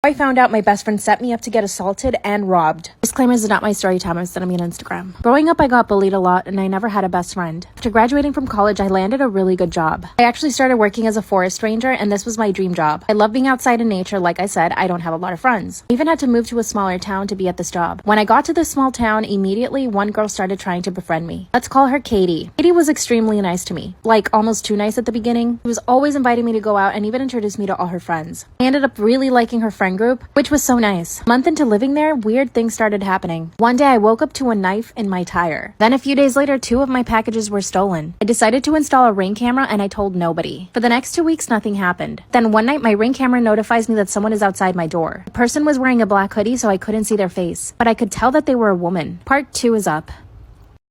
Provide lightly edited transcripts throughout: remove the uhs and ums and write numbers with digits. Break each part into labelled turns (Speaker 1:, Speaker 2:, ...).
Speaker 1: I found out my best friend set me up to get assaulted and robbed. Disclaimer, this is not my story time. I'm sending me on Instagram. Growing up, I got bullied a lot and I never had a best friend. After graduating from college, I landed a really good job. I actually started working as a forest ranger and this was my dream job. I love being outside in nature. Like I said, I don't have a lot of friends. I even had to move to a smaller town to be at this job. When I got to this small town, immediately one girl started trying to befriend me. Let's call her Katie. Katie was extremely nice to me. Like almost too nice at the beginning. She was always inviting me to go out and even introduced me to all her friends. I ended up really liking her friend group, which was so nice. A month into living there, weird things started happening. One day I woke up to a knife in my tire. Then a few days later, 2 of my packages were stolen. I decided to install a Ring camera and I told nobody. For the next 2 weeks, nothing happened. Then one night, my Ring camera notifies me that someone is outside my door. The person was wearing a black hoodie, so I couldn't see their face, but I could tell that they were a woman. Part 2 is up.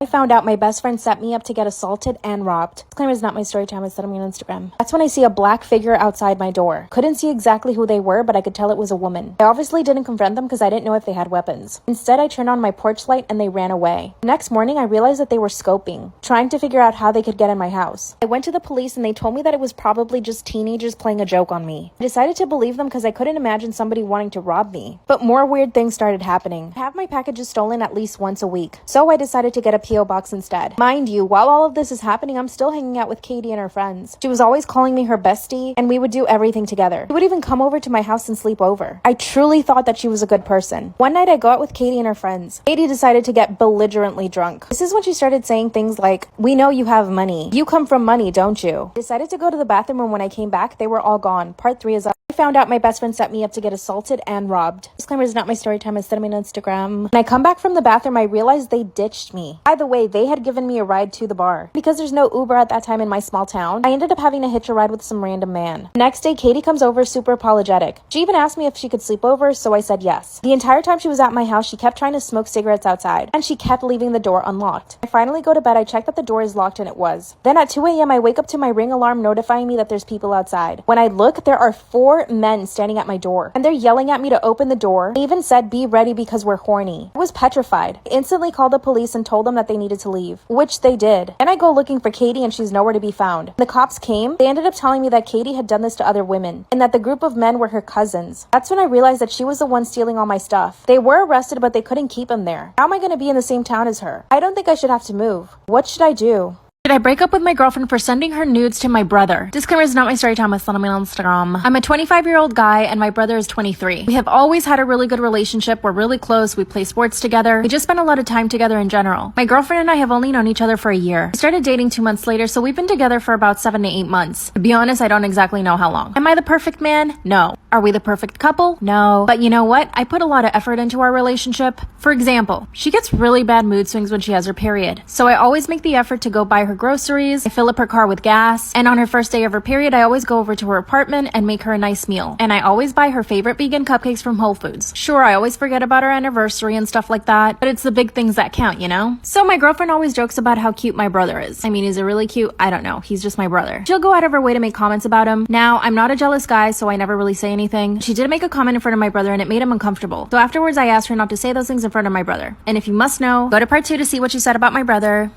Speaker 1: I found out my best friend set me up to get assaulted and robbed. Disclaimer, is not my story time. I said I'm on Instagram. That's when I see a black figure outside my door. Couldn't see exactly who they were, but I could tell it was a woman. I obviously didn't confront them because I didn't know if they had weapons. Instead, I turned on my porch light and they ran away. The next morning, I realized that they were scoping, trying to figure out how they could get in my house. I went to the police and they told me that it was probably just teenagers playing a joke on me. I decided to believe them because I couldn't imagine somebody wanting to rob me. But more weird things started happening. I have my packages stolen at least once a week, so I decided to get a P.O. box instead. Mind you, while all of this is happening, I'm still hanging out with Katie and her friends. She was always calling me her bestie, and we would do everything together. She would even come over to my house and sleep over. I truly thought that she was a good person. One night I go out with Katie and her friends. Katie decided to get belligerently drunk. This is when she started saying things like, "We know you have money. You come from money, don't you?" I decided to go to the bathroom, and when I came back, they were all gone. Part 3 is up. I found out my best friend set me up to get assaulted and robbed. Disclaimer, is not my story time. I said I'm on Instagram. When I come back from the bathroom, I realized they ditched me. By the way, they had given me a ride to the bar. Because there's no Uber at that time in my small town, I ended up having to hitch a ride with some random man. The next day, Katie comes over super apologetic. She even asked me if she could sleep over, so I said yes. The entire time she was at my house, she kept trying to smoke cigarettes outside, and she kept leaving the door unlocked. I finally go to bed, I check that the door is locked, and it was. Then at 2 a.m., I wake up to my Ring alarm notifying me that there's people outside. When I look, there are 4 men standing at my door, and they're yelling at me to open the door. They even said, "Be ready because we're horny." I was petrified. I instantly called the police and told them that they needed to leave, which they did. And I go looking for Katie and she's nowhere to be found. When the cops came, they ended up telling me that Katie had done this to other women, and that the group of men were her cousins. That's when I realized that she was the one stealing all my stuff. They were arrested, but they couldn't keep him there. How am I going to be in the same town as her? I don't think I should have to move. What should I do? Should I break up with my girlfriend for sending her nudes to my brother? Disclaimer, is not my story time. I said I'm on Instagram. I'm a 25-year-old guy and my brother is 23. We have always had a really good relationship. We're really close. We play sports together. We just spend a lot of time together in general. My girlfriend and I have only known each other for a year. We started dating 2 months later, so we've been together for about 7 to 8 months. To be honest, I don't exactly know how long. Am I the perfect man? No. Are we the perfect couple? No. But you know what? I put a lot of effort into our relationship. For example, she gets really bad mood swings when she has her period. So I always make the effort to go buy her groceries, I fill up her car with gas, and on her first day of her period, I always go over to her apartment and make her a nice meal. And I always buy her favorite vegan cupcakes from Whole Foods. Sure, I always forget about our anniversary and stuff like that, but it's the big things that count, you know? So my girlfriend always jokes about how cute my brother is. I mean, is he really cute? I don't know. He's just my brother. She'll go out of her way to make comments about him. Now, I'm not a jealous guy, so I never really say anything. She did make a comment in front of my brother and it made him uncomfortable. So afterwards, I asked her not to say those things in front of my brother. And if you must know, go to part 2 to see what she said about my brother.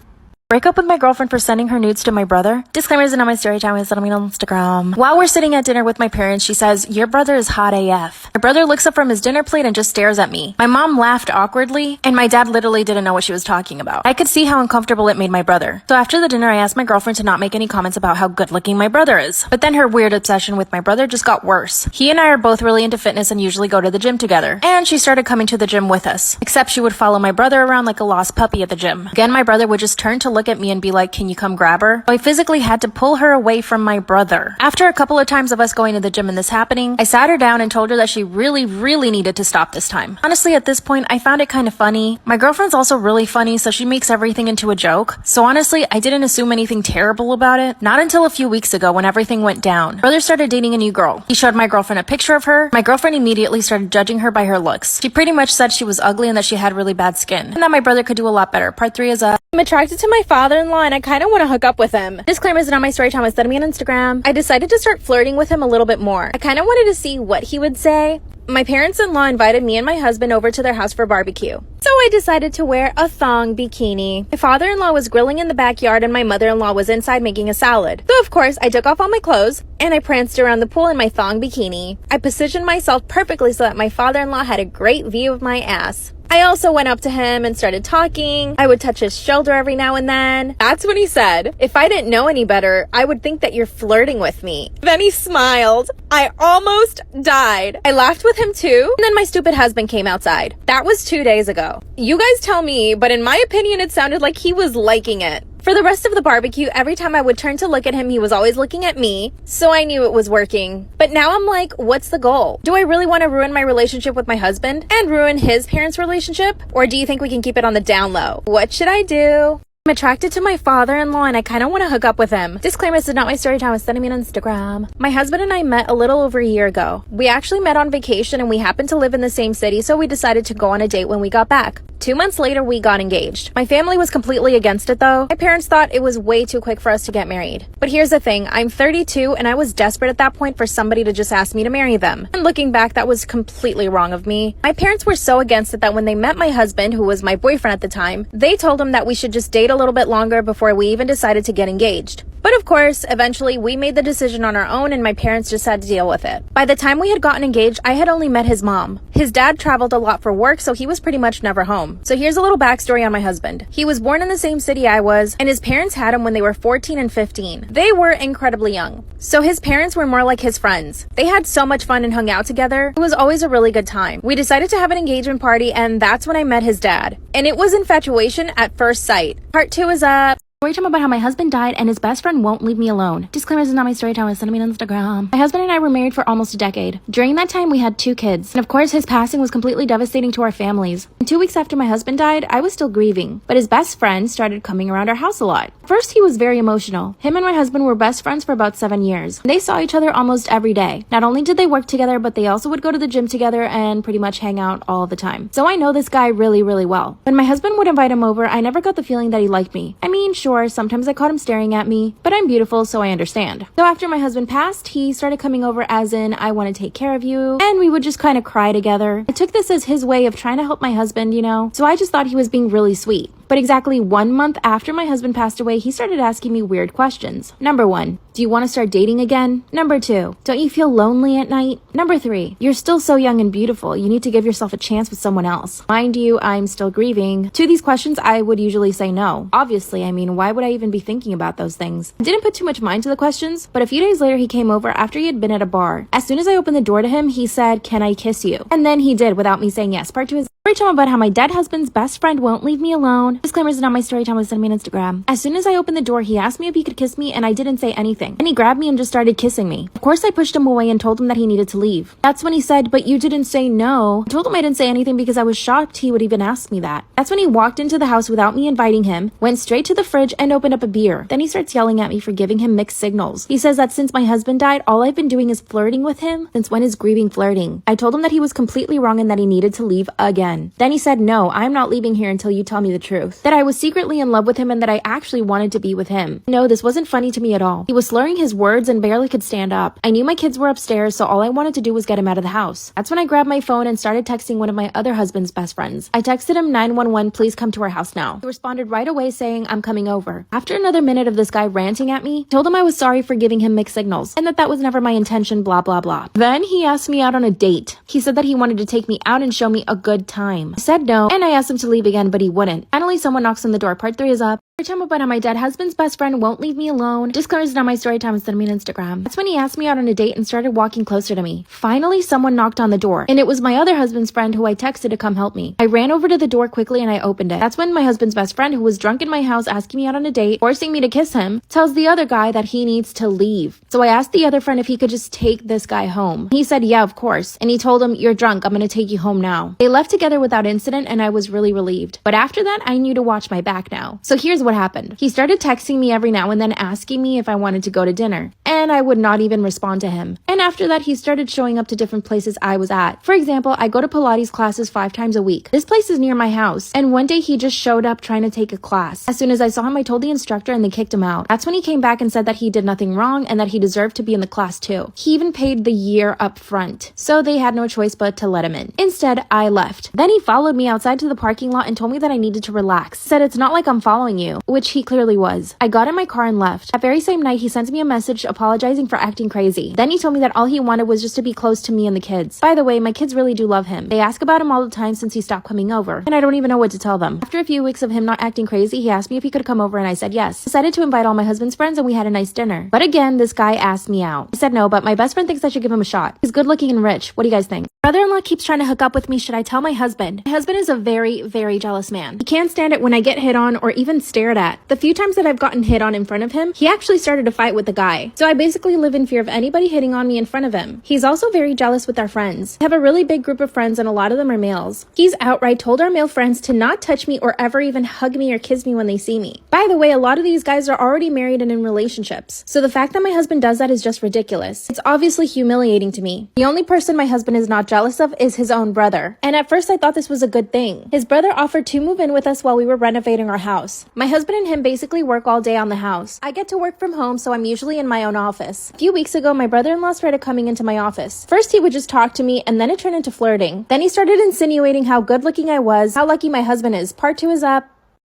Speaker 1: Break up with my girlfriend for sending her nudes to my brother. Disclaimer, is not my story time. I said I'm on Instagram. While we're sitting at dinner with my parents, she says, "Your brother is hot AF." My brother looks up from his dinner plate and just stares at me. My mom laughed awkwardly, and my dad literally didn't know what she was talking about. I could see how uncomfortable it made my brother. So after the dinner, I asked my girlfriend to not make any comments about how good looking my brother is. But then her weird obsession with my brother just got worse. He and I are both really into fitness and usually go to the gym together. And she started coming to the gym with us. Except she would follow my brother around like a lost puppy at the gym. Again, my brother would just turn to look at me and be like, "Can you come grab her?" So I physically had to pull her away from my brother. After a couple of times of us going to the gym and this happening, I sat her down and told her that she really needed to stop this time. Honestly, at this point, I found it kind of funny. My girlfriend's also really funny, so she makes everything into a joke. So honestly, I didn't assume anything terrible about it. Not until a few weeks ago when everything went down. Brother started dating a new girl. He showed my girlfriend a picture of her. My girlfriend immediately started judging her by her looks. She pretty much said she was ugly and that she had really bad skin, and that my brother could do a lot better. Part 3 is I'm attracted to my father-in-law and I kind of want to hook up with him. Disclaimer is not my story time. Instead of me on Instagram. I decided to start flirting with him a little bit more. I kind of wanted to see what he would say. My parents-in-law invited me and my husband over to their house for barbecue. So I decided to wear a thong bikini. My father-in-law was grilling in the backyard and my mother-in-law was inside making a salad. So of course, I took off all my clothes and I pranced around the pool in my thong bikini. I positioned myself perfectly so that my father-in-law had a great view of my ass. I also went up to him and started talking. I would touch his shoulder every now and then. That's when he said, if I didn't know any better, I would think that you're flirting with me. Then he smiled. I almost died. I laughed with him too. And then my stupid husband came outside. That was 2 days ago. You guys tell me, but in my opinion, it sounded like he was liking it. For the rest of the barbecue, every time I would turn to look at him, he was always looking at me, so I knew it was working. But now I'm like, what's the goal? Do I really want to ruin my relationship with my husband and ruin his parents' relationship? Or do you think we can keep it on the down low? What should I do? I'm attracted to my father-in-law and I kind of want to hook up with him. Disclaimer, this is not my story time. It's sending me on Instagram. My husband and I met a little over a year ago. We actually met on vacation and we happened to live in the same city, so we decided to go on a date when we got back. 2 months later, we got engaged. My family was completely against it though. My parents thought it was way too quick for us to get married. But here's the thing, I'm 32 and I was desperate at that point for somebody to just ask me to marry them. And looking back, that was completely wrong of me. My parents were so against it that when they met my husband, who was my boyfriend at the time, they told him that we should just date a little bit longer before we even decided to get engaged. But of course, eventually we made the decision on our own and my parents just had to deal with it. By the time we had gotten engaged, I had only met his mom. His dad traveled a lot for work, so he was pretty much never home. So here's a little backstory on my husband. He was born in the same city I was, and his parents had him when they were 14 and 15. They were incredibly young. So his parents were more like his friends. They had so much fun and hung out together. It was always a really good time. We decided to have an engagement party, and that's when I met his dad. And it was infatuation at first sight. Part 2 is up. Story time about how my husband died and his best friend won't leave me alone. Disclaimer, this is not my story time. It's sending me on Instagram. My husband and I were married for almost a decade. During that time, we had 2 kids. And of course, his passing was completely devastating to our families. And 2 weeks after my husband died, I was still grieving. But his best friend started coming around our house a lot. First, he was very emotional. Him and my husband were best friends for about 7 years. They saw each other almost every day. Not only did they work together, but they also would go to the gym together and pretty much hang out all the time. So I know this guy really, really well. When my husband would invite him over, I never got the feeling that he liked me. I mean, sure, sometimes I caught him staring at me, but I'm beautiful, so I understand. So after my husband passed, he started coming over as in, I want to take care of you, and we would just kind of cry together. I took this as his way of trying to help my husband, you know, so I just thought he was being really sweet. But exactly 1 month after my husband passed away, he started asking me weird questions. Number 1, do you want to start dating again? Number 2, don't you feel lonely at night? Number 3, you're still so young and beautiful. You need to give yourself a chance with someone else. Mind you, I'm still grieving. To these questions, I would usually say no. Obviously, I mean, why would I even be thinking about those things? I didn't put too much mind to the questions, but a few days later, he came over after he had been at a bar. As soon as I opened the door to him, he said, "Can I kiss you?" And then he did without me saying yes. Part 2 is story time about how my dead husband's best friend won't leave me alone. Disclaimer, is not my story time. Send me on Instagram. As soon as I opened the door, he asked me if he could kiss me, and I didn't say anything. And he grabbed me and just started kissing me. Of course, I pushed him away and told him that he needed to leave. That's when he said, "But you didn't say no." I told him I didn't say anything because I was shocked he would even ask me that. That's when he walked into the house without me inviting him, went straight to the fridge and opened up a beer. Then he starts yelling at me for giving him mixed signals. He says that since my husband died, all I've been doing is flirting with him. Since when is grieving flirting? I told him that he was completely wrong and that he needed to leave again. Then he said, "No, I'm not leaving here until you tell me the truth." That I was secretly in love with him and that I actually wanted to be with him. No, this wasn't funny to me at all. He was slurring his words and barely could stand up. I knew my kids were upstairs, so all I wanted to do was get him out of the house. That's when I grabbed my phone and started texting one of my other husband's best friends. I texted him 911, please come to our house now. He responded right away saying, "I'm coming over." After another minute of this guy ranting at me, I told him I was sorry for giving him mixed signals and that was never my intention, blah, blah, blah. Then he asked me out on a date. He said that he wanted to take me out and show me a good time. I said no, and I asked him to leave again, but he wouldn't. Finally, someone knocks on the door. Part 3 is up. Time about how my dead husband's best friend won't leave me alone. Disclaimer, is not my story time. Send me on Instagram. That's when he asked me out on a date and started walking closer to me. Finally, someone knocked on the door, and it was my other husband's friend who I texted to come help me. I ran over to the door quickly and I opened it. That's when my husband's best friend, who was drunk in my house asking me out on a date, forcing me to kiss him, tells the other guy that he needs to leave. So I asked the other friend if he could just take this guy home. He said, yeah, of course. And he told him, "You're drunk. I'm gonna take you home now." They left together without incident and I was really relieved. But after that, I knew to watch my back now. So here's what what happened. He started texting me every now and then asking me if I wanted to go to dinner, and I would not even respond to him. And after that, he started showing up to different places I was at. For example, I go to Pilates classes 5 times a week. This place is near my house, and one day he just showed up trying to take a class. As soon as I saw him, I told the instructor and they kicked him out. That's when he came back and said that he did nothing wrong and that he deserved to be in the class too. He even paid the year up front, so they had no choice but to let him in. Instead, I left. Then he followed me outside to the parking lot and told me that I needed to relax. Said it's not like I'm following you, which he clearly was. I got in my car and left. That very same night, he sent me a message apologizing for acting crazy. Then he told me that all he wanted was just to be close to me and the kids. By the way, my kids really do love him. They ask about him all the time since he stopped coming over, and I don't even know what to tell them. After a few weeks of him not acting crazy, he asked me if he could come over and I said yes. Decided to invite all my husband's friends and we had a nice dinner. But again, this guy asked me out. I said no, but my best friend thinks I should give him a shot. He's good looking and rich. What do you guys think? Brother-in-law keeps trying to hook up with me. Should I tell my husband? My husband is a very, very jealous man. He can't stand it when I get hit on or even stared at. The few times that I've gotten hit on in front of him, he actually started a fight with the guy. So I basically live in fear of anybody hitting on me in front of him. He's also very jealous with our friends. We have a really big group of friends and a lot of them are males. He's outright told our male friends to not touch me or ever even hug me or kiss me when they see me. By the way, a lot of these guys are already married and in relationships. So the fact that my husband does that is just ridiculous. It's obviously humiliating to me. The only person my husband is not jealous of is his own brother. And at first I thought this was a good thing. His brother offered to move in with us while we were renovating our house. My husband and him basically work all day on the house. I get to work from home, so I'm usually in my own office. A few weeks ago, my brother-in-law started coming into my office. First, he would just talk to me, and then it turned into flirting. Then he started insinuating how good looking I was, how lucky my husband is. Part 2 is up.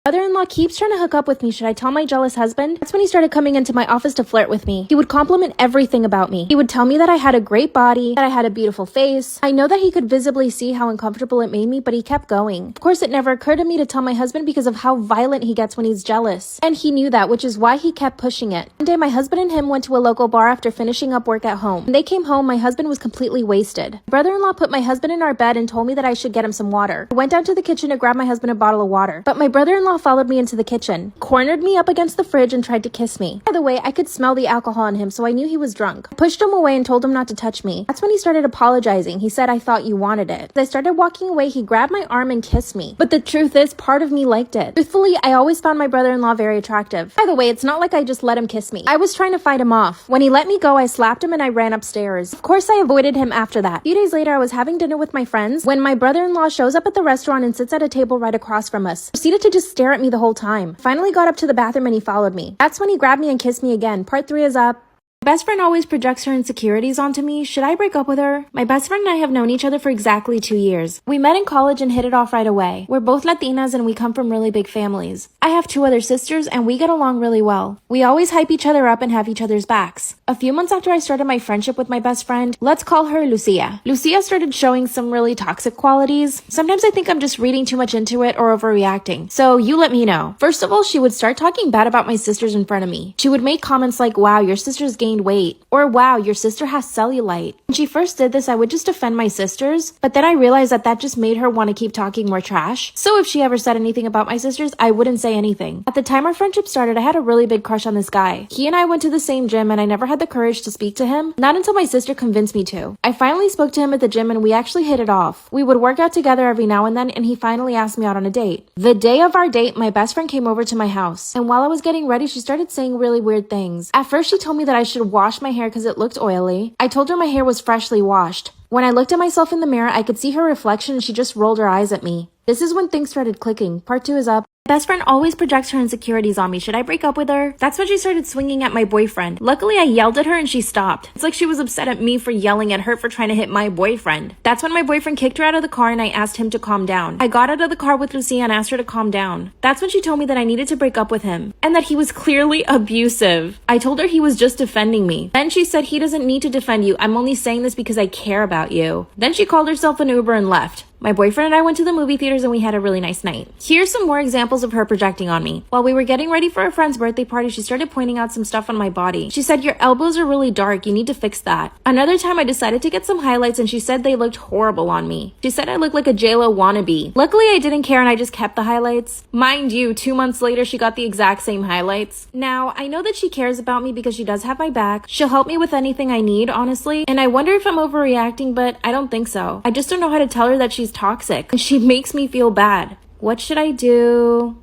Speaker 1: Brother-in-law keeps trying to hook up with me. Should I tell my jealous husband? That's when he started coming into my office to flirt with me. He would compliment everything about me. He would tell me that I had a great body, that I had a beautiful face. I know that he could visibly see how uncomfortable it made me, but he kept going. Of course, it never occurred to me to tell my husband because of how violent he gets when he's jealous. And he knew that, which is why he kept pushing it. One day, my husband and him went to a local bar after finishing up work at home. When they came home, my husband was completely wasted. Brother-in-law put my husband in our bed and told me that I should get him some water. I went down to the kitchen to grab my husband a bottle of water, but my brother-in-law followed me into the kitchen, cornered me up against the fridge and tried to kiss me. By the way, I could smell the alcohol on him, so I knew he was drunk. I pushed him away and told him not to touch me. That's when he started apologizing. He said, "I thought you wanted it." As I started walking away, he grabbed my arm and kissed me. But the truth is, part of me liked it. Truthfully, I always found my brother-in-law very attractive. By the way, it's not like I just let him kiss me. I was trying to fight him off. When he let me go, I slapped him and I ran upstairs. Of course, I avoided him after that. A few days later, I was having dinner with my friends when my brother-in-law shows up at the restaurant and sits at a table right across from us. Proceeded to just stare at me the whole time. Finally got up to the bathroom and he followed me. That's when he grabbed me and kissed me again. Part 3 is up. My best friend always projects her insecurities onto me. Should I break up with her? My best friend and I have known each other for exactly 2 years. We met in college and hit it off right away. We're both Latinas and we come from really big families. I have 2 other sisters and we get along really well. We always hype each other up and have each other's backs. A few months after I started my friendship with my best friend, let's call her Lucia. Lucia started showing some really toxic qualities. Sometimes I think I'm just reading too much into it or overreacting. So you let me know. First of all, she would start talking bad about my sisters in front of me. She would make comments like, "Wow, your sister's gained weight," or "Wow, your sister has cellulite." When she first did this, I would just defend my sisters, but then I realized that that just made her want to keep talking more trash. So if she ever said anything about my sisters, I wouldn't say anything. At the time our friendship started, I had a really big crush on this guy. He and I went to the same gym and I never had the courage to speak to him, not until my sister convinced me to. I finally spoke to him at the gym and we actually hit it off. We would work out together every now and then and he finally asked me out on a date. The day of our date, my best friend came over to my house, and while I was getting ready, she started saying really weird things. At first, she told me that I should wash my hair because it looked oily. I told her my hair was freshly washed. When I looked at myself in the mirror, I could see her reflection and she just rolled her eyes at me. This is when things started clicking. Part 2 is up. My best friend always projects her insecurities on me. Should I break up with her? That's when she started swinging at my boyfriend. Luckily, I yelled at her and she stopped. It's like she was upset at me for yelling at her for trying to hit my boyfriend. That's when my boyfriend kicked her out of the car and I asked him to calm down. I got out of the car with Lucia and asked her to calm down. That's when she told me that I needed to break up with him and that he was clearly abusive. I told her he was just defending me. Then she said, "He doesn't need to defend you. I'm only saying this because I care about you." Then she called herself an Uber and left. My boyfriend and I went to the movie theaters and we had a really nice night. Here's some more examples of her projecting on me. While we were getting ready for a friend's birthday party, she started pointing out some stuff on my body. She said, "Your elbows are really dark. You need to fix that." Another time I decided to get some highlights and she said they looked horrible on me. She said I looked like a JLo wannabe. Luckily, I didn't care and I just kept the highlights. Mind you, 2 months later, she got the exact same highlights. Now, I know that she cares about me because she does have my back. She'll help me with anything I need, honestly. And I wonder if I'm overreacting, but I don't think so. I just don't know how to tell her that she's toxic. She makes me feel bad. What should I do?